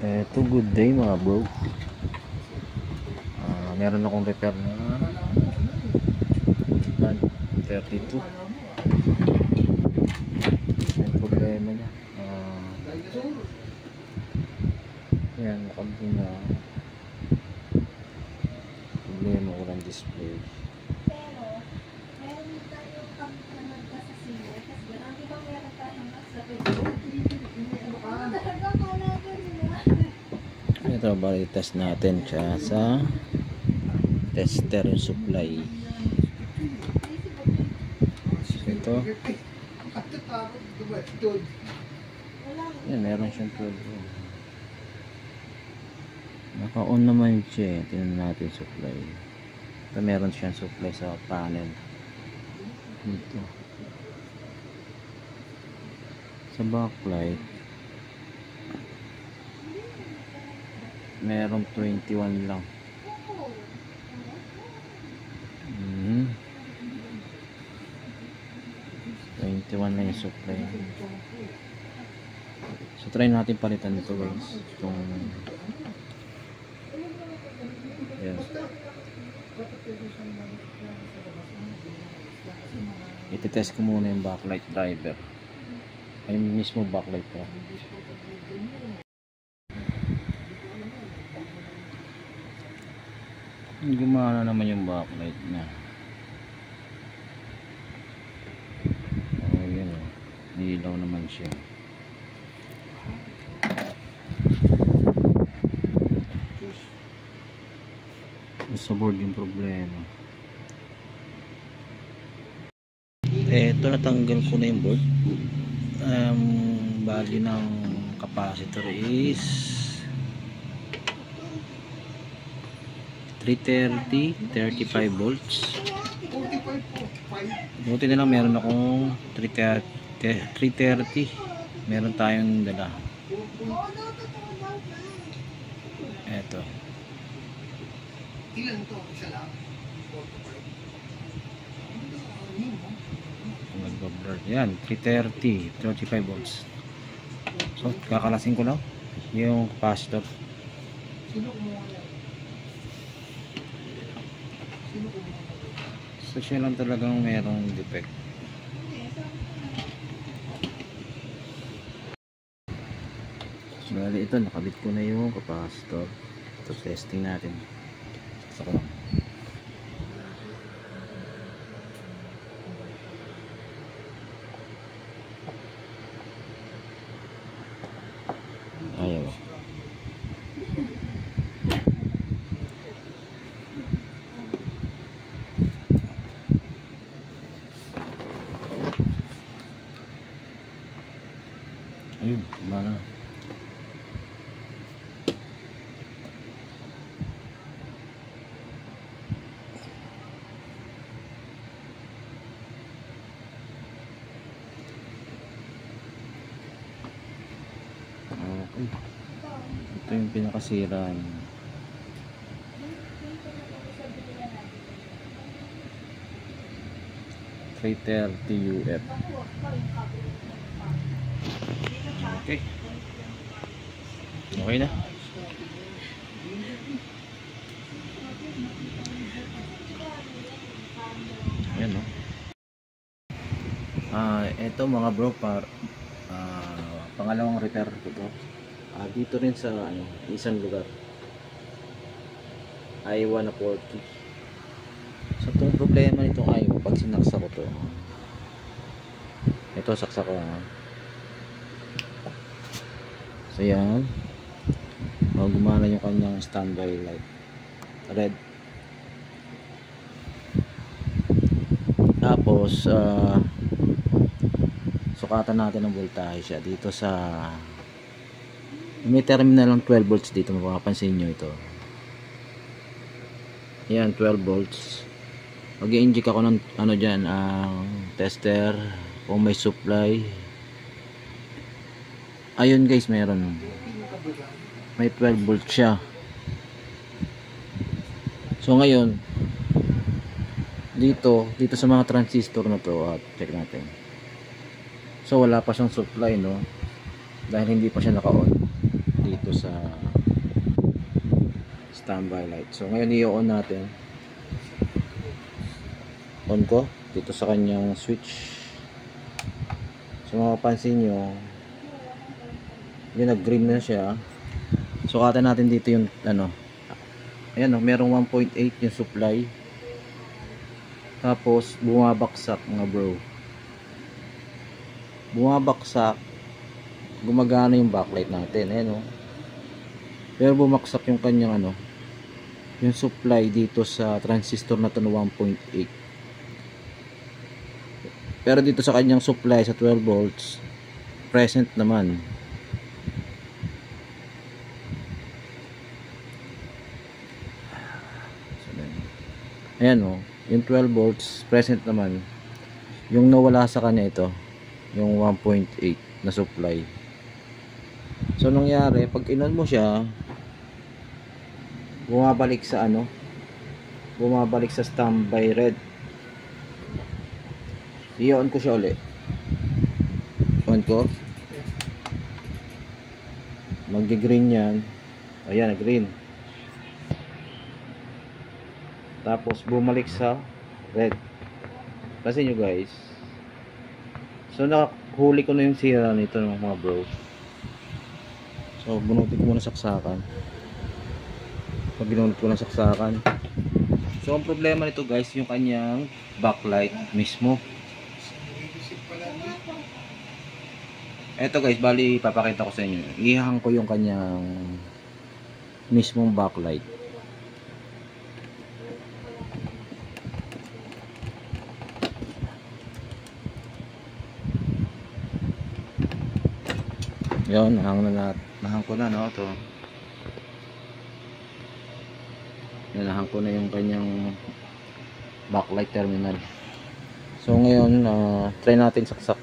Eto, good day mga bro. Meron akong repair na 32. Yung problema niya, yan, nakabili na problema ko ng display. Ito, bali test natin siya sa tester yung supply. Ito, yan, meron siyang 12. Naka-on naman siya. Tingnan natin supply. Ito, meron siyang supply sa panel dito. Sa backlight merong 21 lang. 21 na yung supply. So try natin palitan ito guys. Itong yes. Iti-test ko muna yung backlight driver. Ay mismo backlight ko. Gumana naman yung backlight niya. Oh, yun oh. Nilaw naman siya. Sa board yung problema. Ito, natanggal ko na yung board. Bali ng capacitor is 330, 35 volts. Buti na lang meron akong 330. Meron tayong dala. Eto. Ilan to? Isa lang? Yan, 330, 35 volts. So, kakalasin ko lang yung capacitor. So siya lang talagang merong defect. Bali ito, nakabit ko na yung capacitor. Ito, testing natin. Saka lang. Ayaw. Ayun, mana. Okay. Ito yung pinakasira niya. UF. Okay. Okay na. Ayan no. Ito mga bro, pangalawang repair ko to. Dito rin sa isang lugar. I1 na 40. So itong problema nitong I1, pag sinaksa ko to, ito saksa ko. So yan, gumana yung kanyang standby light, red. Tapos sukatan natin ang voltahe siya dito sa may terminal ng 12 volts dito. Mapapansin nyo ito. Yan, 12 volts. Mag-i-inject ako ng dyan, ang tester kung may supply. Ayun guys, meron. May 12 volts siya. So ngayon, dito sa mga transistor na to, check natin. So wala pa siyang supply, no? Dahil hindi pa siya naka-on. dito sa standby light. So ngayon i-on natin. On ko dito sa kanyang switch. So mapapansin nyo, yun, nag-green na siya. Sukatan natin dito yung ano. Ayan, merong 1.8 yung supply. Tapos bumabaksak mga bro. Bumabaksak. Gumagana yung backlight natin. Ayan, pero bumaksak yung kanyang ano, yung supply dito sa transistor na to, 1.8. Pero dito sa kanyang supply sa 12 volts present naman. Ayan, yung 12 volts present naman. Yung nawala sa kanya ito, yung 1.8 na supply. So nangyari, pag inon mo siya, bumabalik sa ano, bumabalik sa standby red. I-on ko siya ulit. On ko. Mag-green yan. Ayan, green. Tapos bumalik sa red. Kasi nyo guys. So nakahuli ko na yung sira nito mga bro. So bunutin ko muna saksakan. Pag ginunod ko ng saksakan. So ang problema nito guys, yung kanyang backlight mismo. Eto guys, bali papakita ko sa inyo. Ihang ko yung kanyang mismong backlight. Yun, nahang ko na, no, to. Nahang ko na yung kanyang backlight terminal. So ngayon, try natin saksak.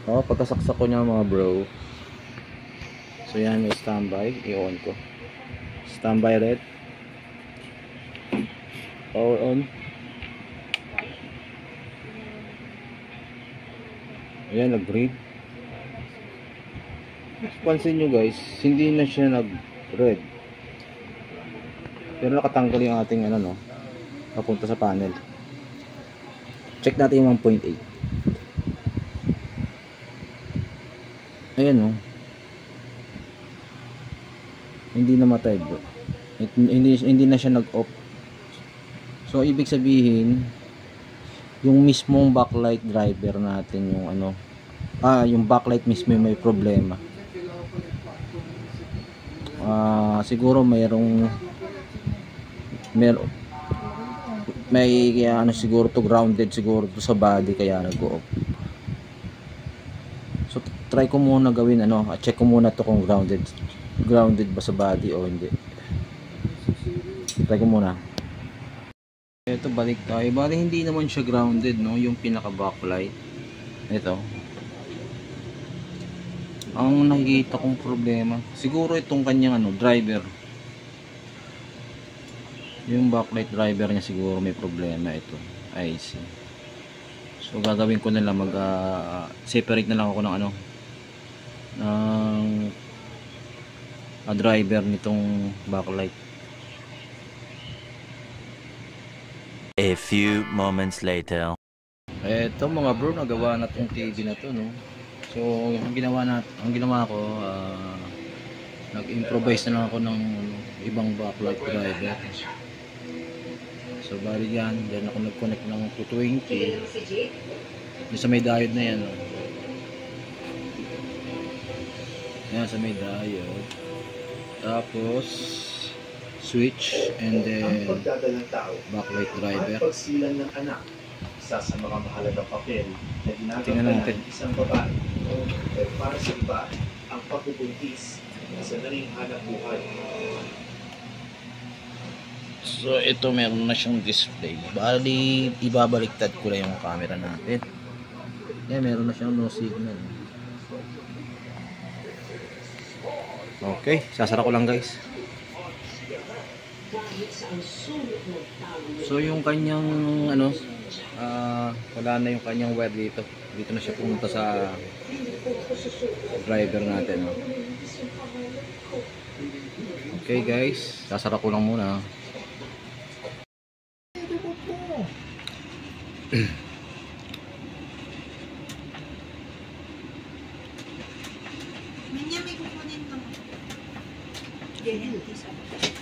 Pagkasaksak ko niya mga bro. So yan, may standby, i-on ko. Standby red. Power on. Ayan, nag-green. Pansin nyo guys, hindi na siya nag-red. Pero nakatanggal yung ating ano, no, papunta sa panel. Check natin yung 1.8. Ayan, hindi namatay bro. Hindi na siya nag-off. So ibig sabihin, yung mismong backlight driver natin, yung ano, yung backlight mismo may problema. Siguro may ano, siguro to grounded siguro to sa body, kaya nag-off. So try ko muna gawin ano, check ko muna to kung grounded ba sa body o hindi. Try ko muna. Ito, balik tayo. Bali hindi naman siya grounded, no, yung pinaka backlight. Ito. Ang nakikita kong problema, siguro itong kanyang ano, driver. Yung backlight driver niya siguro may problema ito. I see. So gagawin ko na lang, separate na lang ako ng ano, ng driver nitong backlight. A few moments later. Eto mga bro, nagawa na tong TV na to, no. So ang ginawa ko, nag-improvise na lang ako ng ibang backlight driver. So bali yan, dyan ako nag-connect ng 220 yung sa may diode na yan, no. Yan sa may diode. Tapos switch and then backlight driver. Pagsilang ng anak, isa sa mga mahalagang papel na ginagawa natin. ng isang babae. Pero para sa iba, ang pagbubuntis na sanaling hanap buhay. So ito, meron na siyang display. Bali ibabaliktad ko lang yung camera natin. Meron na siyang no signal. Okay, sasara ko lang guys. So yung kanyang ano, wala na yung kanyang wire dito. Dito na siya pumunta sa driver natin. Oh. Okay guys, sasara ko lang muna. Minya, may kukunin ka mo.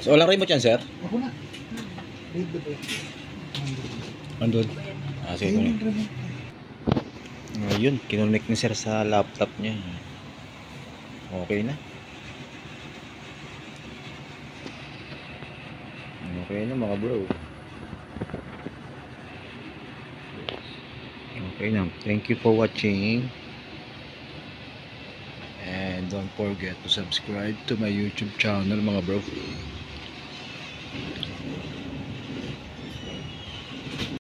So, wala remote yan, sir? Ako na. Read the book. Andun. Ah, sige ko Ayun, kinonect ni sir sa laptop niya. Okay na. Okay na mga bro. Okay na. Thank you for watching. And don't forget to subscribe to my YouTube channel mga bro.